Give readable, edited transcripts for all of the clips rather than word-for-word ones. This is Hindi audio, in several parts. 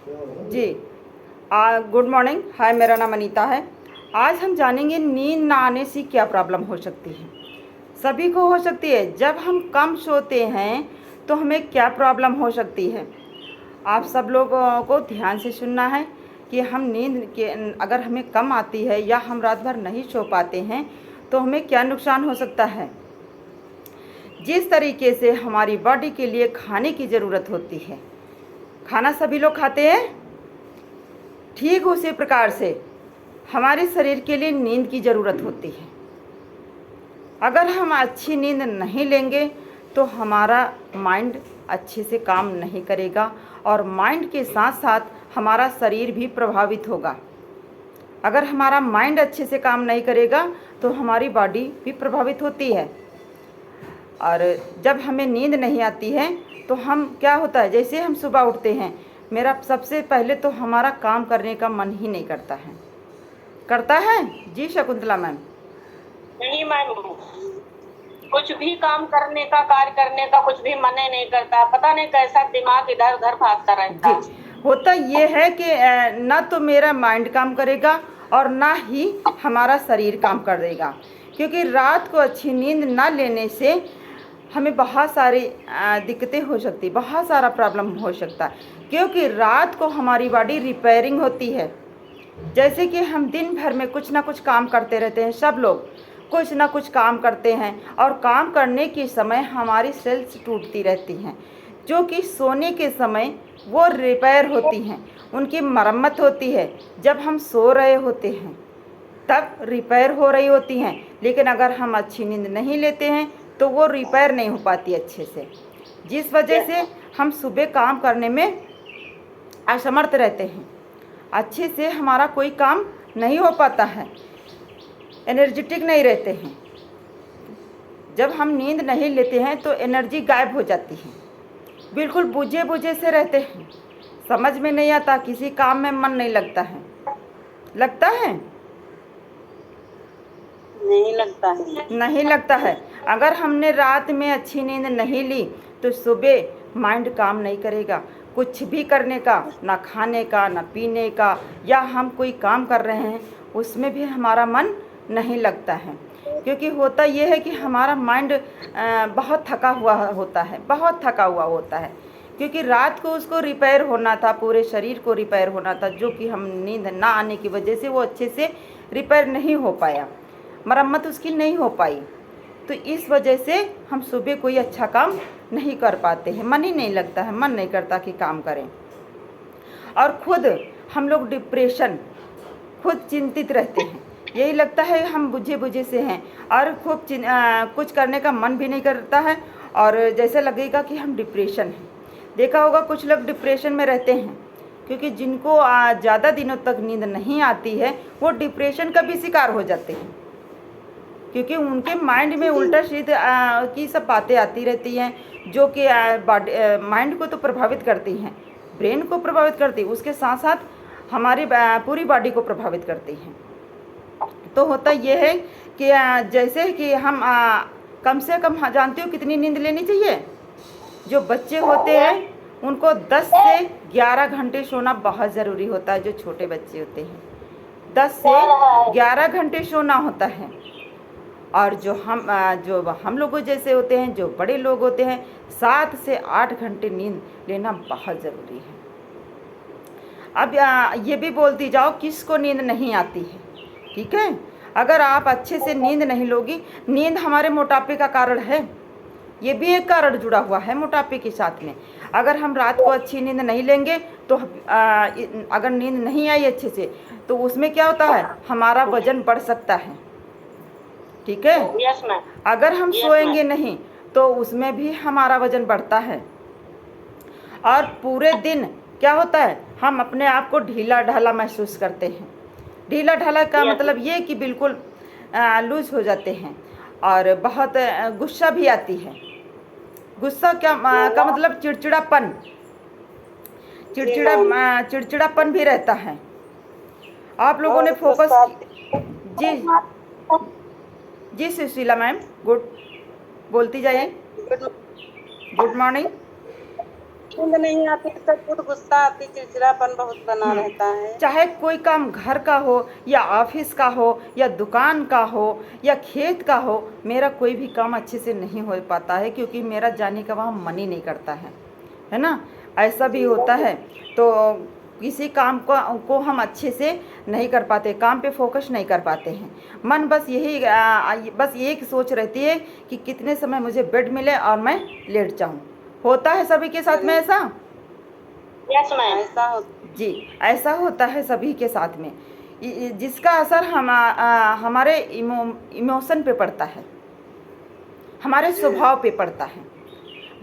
जी। Good morning. हाय, मेरा नाम अनीता है। आज हम जानेंगे नींद ना आने से क्या प्रॉब्लम हो सकती है। सभी को हो सकती है। जब हम कम सोते हैं तो हमें क्या प्रॉब्लम हो सकती है। आप सब लोगों को ध्यान से सुनना है कि हम नींद के अगर हमें कम आती है या हम रात भर नहीं सो पाते हैं तो हमें क्या नुकसान हो सकता है। जिस तरीके से हमारी बॉडी के लिए खाने की ज़रूरत होती है, खाना सभी लोग खाते हैं, ठीक उसी प्रकार से हमारे शरीर के लिए नींद की ज़रूरत होती है। अगर हम अच्छी नींद नहीं लेंगे तो हमारा माइंड अच्छे से काम नहीं करेगा और माइंड के साथ साथ हमारा शरीर भी प्रभावित होगा। अगर हमारा माइंड अच्छे से काम नहीं करेगा तो हमारी बॉडी भी प्रभावित होती है। और जब हमें नींद नहीं आती है तो हम क्या होता है, जैसे हम सुबह उठते हैं, मेरा सबसे पहले तो हमारा काम करने का मन ही नहीं करता है। करता है जी शकुंतला मैम? नहीं मैम, कुछ भी काम करने का, कार्य करने का कुछ भी मन ही नहीं करता। पता नहीं कैसा दिमाग इधर उधर भागता रहता है। जी, होता ये है कि ना तो मेरा माइंड काम करेगा और ना ही हमारा शरीर काम करेगा, क्योंकि रात को अच्छी नींद ना लेने से हमें बहुत सारी दिक्कतें हो सकती, बहुत सारा प्रॉब्लम हो सकता है। क्योंकि रात को हमारी बॉडी रिपेयरिंग होती है। जैसे कि हम दिन भर में कुछ ना कुछ काम करते रहते हैं, सब लोग कुछ ना कुछ काम करते हैं और काम करने के समय हमारी सेल्स टूटती रहती हैं, जो कि सोने के समय वो रिपेयर होती हैं, उनकी मरम्मत होती है। जब हम सो रहे होते हैं तब रिपेयर हो रही होती हैं, लेकिन अगर हम अच्छी नींद नहीं लेते हैं तो वो रिपेयर नहीं हो पाती अच्छे से, जिस वजह से हम सुबह काम करने में असमर्थ रहते हैं। अच्छे से हमारा कोई काम नहीं हो पाता है, एनर्जेटिक नहीं रहते हैं। जब हम नींद नहीं लेते हैं तो एनर्जी गायब हो जाती है, बिल्कुल बुझे बुझे से रहते हैं, समझ में नहीं आता, किसी काम में मन नहीं लगता है। लगता है? नहीं लगता है। नहीं लगता है। अगर हमने रात में अच्छी नींद नहीं ली तो सुबह माइंड काम नहीं करेगा, कुछ भी करने का, ना खाने का ना पीने का, या हम कोई काम कर रहे हैं उसमें भी हमारा मन नहीं लगता है। क्योंकि होता ये है कि हमारा माइंड बहुत थका हुआ होता है, बहुत थका हुआ होता है, क्योंकि रात को उसको रिपेयर होना था, पूरे शरीर को रिपेयर होना था, जो कि हम नींद ना आने की वजह से वो अच्छे से रिपेयर नहीं हो पाया, मरम्मत उसकी नहीं हो पाई। तो इस वजह से हम सुबह कोई अच्छा काम नहीं कर पाते हैं, मन ही नहीं लगता है, मन नहीं करता कि काम करें। और खुद हम लोग डिप्रेशन, खुद चिंतित रहते हैं, यही लगता है हम बुझे बुझे से हैं और खूब कुछ करने का मन भी नहीं करता है और जैसे लगेगा कि हम डिप्रेशन हैं। देखा होगा कुछ लोग डिप्रेशन में रहते हैं, क्योंकि जिनको ज़्यादा दिनों तक नींद नहीं आती है वो डिप्रेशन का भी शिकार हो जाते हैं, क्योंकि उनके माइंड में उल्टा सीधा की सब बातें आती रहती हैं, जो कि माइंड को तो प्रभावित करती हैं, ब्रेन को प्रभावित करती है, उसके साथ साथ हमारी पूरी बॉडी को प्रभावित करती हैं। तो होता ये है कि जैसे कि हम कम से कम जानते हो कितनी नींद लेनी चाहिए। जो बच्चे होते हैं उनको 10 से 11 घंटे सोना बहुत ज़रूरी होता है। जो छोटे बच्चे होते हैं 10 से 11 घंटे सोना होता है। और जो हम लोगों जैसे होते हैं, जो बड़े लोग होते हैं, 7 से 8 घंटे नींद लेना बहुत ज़रूरी है। अब ये भी बोलती जाओ किसको नींद नहीं आती है, ठीक है। अगर आप अच्छे से नींद नहीं लोगी, नींद हमारे मोटापे का कारण है, ये भी एक कारण जुड़ा हुआ है मोटापे के साथ में। अगर हम रात को अच्छी नींद नहीं लेंगे तो अगर नींद नहीं आई अच्छे से तो उसमें क्या होता है, हमारा वजन बढ़ सकता है, ठीक है। Yes ma'am. अगर हम सोएंगे नहीं तो उसमें भी हमारा वजन बढ़ता है। और पूरे दिन क्या होता है, हम अपने आप को ढीला ढाला महसूस करते हैं। ढीला ढाला का मतलब ये कि बिल्कुल लूज हो जाते हैं और बहुत गुस्सा भी आती है। गुस्सा क्या का मतलब चिड़चिड़ापन, चिड़चिड़ापन भी रहता है। आप लोगों ने फोकस जी जी सुशीला मैम, गुड, बोलती जाइए। Good morning. नींद नहीं आती तो खुद गुस्सा आती, चिड़चिड़ापन बहुत बना रहता है। चाहे कोई काम घर का हो या ऑफिस का हो या दुकान का हो या खेत का हो, मेरा कोई भी काम अच्छे से नहीं हो पाता है क्योंकि मेरा जाने का वहाँ मन ही नहीं करता है ना। ऐसा भी होता है। तो किसी काम को हम अच्छे से नहीं कर पाते, काम पे फोकस नहीं कर पाते हैं। मन बस यही बस एक सोच रहती है कि कितने समय मुझे बेड मिले और मैं लेट जाऊं। होता है सभी के साथ में ऐसा? Yes ma'am. ऐसा होता जी, ऐसा होता है सभी के साथ में, जिसका असर हमारे इमोशन पे पड़ता है, हमारे स्वभाव पे पड़ता है।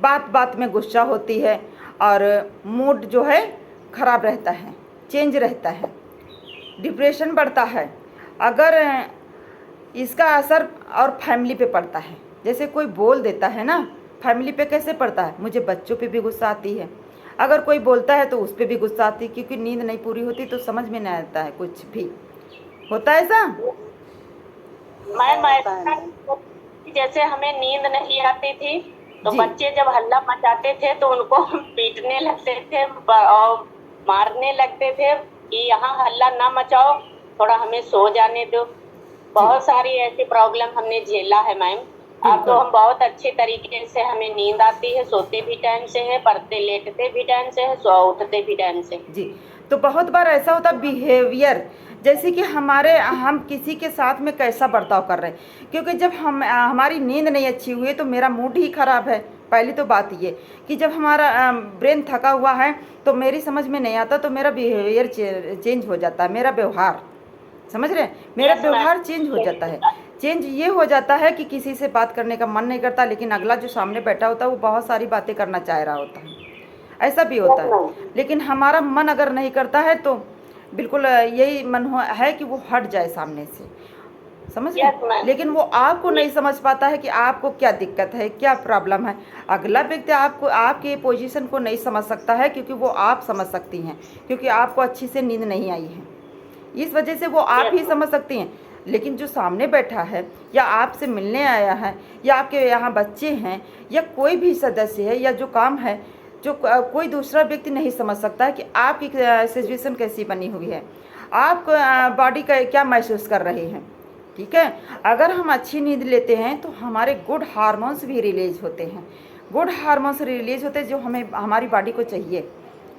बात बात में गुस्सा होती है और मूड जो है ख़राब रहता है, चेंज रहता है, डिप्रेशन बढ़ता है। अगर इसका असर और फैमिली पे पड़ता है, जैसे कोई बोल देता है ना, फैमिली पे कैसे पड़ता है? मुझे बच्चों पे भी गुस्सा आती है, अगर कोई बोलता है तो उस पर भी गुस्सा आती है, क्योंकि नींद नहीं पूरी होती तो समझ में नहीं आता है कुछ भी। होता है ऐसा? मैम होता ऐसा है। जैसे हमें नींद नहीं आती थी तो जी। बच्चे जब हल्ला मचाते थे तो उनको हम पीटने लगते थे और मारने लगते थे कि यहाँ हल्ला ना मचाओ, थोड़ा हमें सो जाने दो। बहुत सारी ऐसी प्रॉब्लम हमने झेला है मैम। अब तो बिल्कुल। हम बहुत अच्छे तरीके से, हमें नींद आती है, सोते भी टाइम से है, पढ़ते लेटते भी टाइम से है, सो उठते भी टाइम से। जी, तो बहुत बार ऐसा होता बिहेवियर, जैसे कि हम किसी के साथ में कैसा बर्ताव कर रहे हैं, क्योंकि जब हमारी नींद नहीं अच्छी हुई है तो मेरा मूड ही ख़राब है। पहली तो बात ये कि जब हमारा ब्रेन थका हुआ है तो मेरी समझ में नहीं आता, तो मेरा बिहेवियर चेंज हो जाता है, मेरा व्यवहार, समझ रहे हैं, मेरा Yes, ma'am. व्यवहार चेंज हो जाता है। चेंज ये हो जाता है कि किसी से बात करने का मन नहीं करता, लेकिन अगला जो सामने बैठा होता है वो बहुत सारी बातें करना चाह रहा होता है, ऐसा भी होता है। लेकिन हमारा मन अगर नहीं करता है तो बिल्कुल यही मन है कि वो हट जाए सामने से, समझ Yes, रहे? ma'am. लेकिन वो आपको नहीं समझ पाता है कि आपको क्या दिक्कत है, क्या प्रॉब्लम है। अगला व्यक्ति आपको, आपके पोजीशन को नहीं समझ सकता है, क्योंकि वो आप समझ सकती हैं, क्योंकि आपको अच्छी से नींद नहीं आई है, इस वजह से वो आप ही समझ सकती हैं। लेकिन जो सामने बैठा है या आपसे मिलने आया है या आपके यहाँ बच्चे हैं या कोई भी सदस्य है या जो काम है, जो कोई दूसरा व्यक्ति नहीं समझ सकता है कि आपकी सिचुएशन कैसी बनी हुई है, आप बॉडी का क्या महसूस कर रहे हैं। ठीक है, अगर हम अच्छी नींद लेते हैं तो हमारे गुड हार्मोन्स भी रिलीज होते हैं, गुड हार्मोन्स रिलीज होते हैं जो हमें, हमारी बॉडी को चाहिए।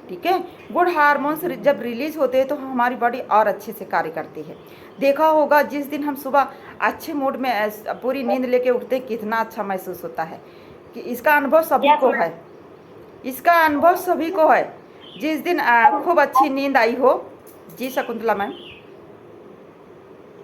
ठीक है, गुड हार्मोन्स जब रिलीज होते हैं तो हमारी बॉडी और अच्छे से कार्य करती है। देखा होगा जिस दिन हम सुबह अच्छे मूड में पूरी नींद लेके उठते हैं, कितना अच्छा महसूस होता है। कि इसका अनुभव सभी को है, इसका अनुभव सभी को है, जिस दिन खूब अच्छी नींद आई हो। जी शकुंतला मैम।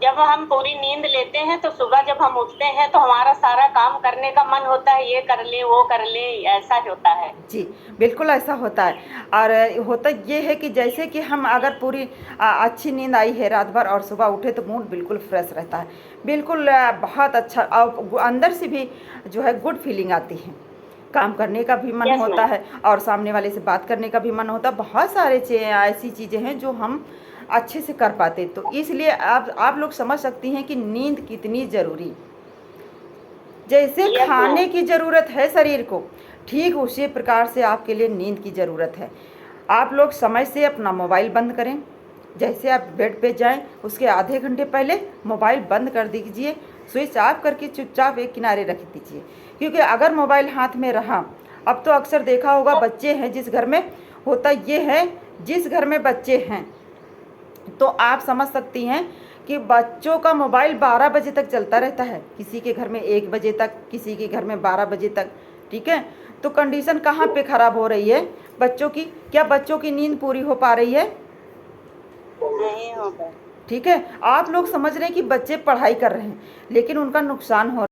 जब हम पूरी नींद लेते हैं तो सुबह जब हम उठते हैं तो हमारा सारा काम करने का मन होता है, ये कर ले वो कर ले, ऐसा होता है। जी बिल्कुल ऐसा होता है। और होता ये है कि जैसे कि हम अगर पूरी अच्छी नींद आई है रात भर और सुबह उठे तो मूड बिल्कुल फ्रेश रहता है, बिल्कुल बहुत अच्छा, और अंदर से भी जो है गुड फीलिंग आती है, काम करने का भी मन Yes, होता ma'am. है और सामने वाले से बात करने का भी मन होता है। बहुत सारे ऐसी चीज़ें हैं जो हम अच्छे से कर पाते। तो इसलिए आप लोग समझ सकती हैं कि नींद कितनी ज़रूरी, जैसे Yes, खाने ma'am. की ज़रूरत है शरीर को, ठीक उसी प्रकार से आपके लिए नींद की ज़रूरत है। आप लोग समय से अपना मोबाइल बंद करें, जैसे आप बेड पे जाएं उसके आधे घंटे पहले मोबाइल बंद कर दीजिए, स्विच ऑफ करके चुपचाप एक किनारे रख दीजिए। क्योंकि अगर मोबाइल हाथ में रहा, अब तो अक्सर देखा होगा बच्चे हैं जिस घर में, होता ये है जिस घर में बच्चे हैं तो आप समझ सकती हैं कि बच्चों का मोबाइल 12 बजे तक चलता रहता है, किसी के घर में 1 बजे तक, किसी के घर में 12 बजे तक। ठीक है, तो कंडीशन कहाँ पे ख़राब हो रही है बच्चों की? क्या बच्चों की नींद पूरी हो पा रही है? नहीं हो पाए। ठीक है, आप लोग समझ रहे हैं कि बच्चे पढ़ाई कर रहे हैं लेकिन उनका नुकसान हो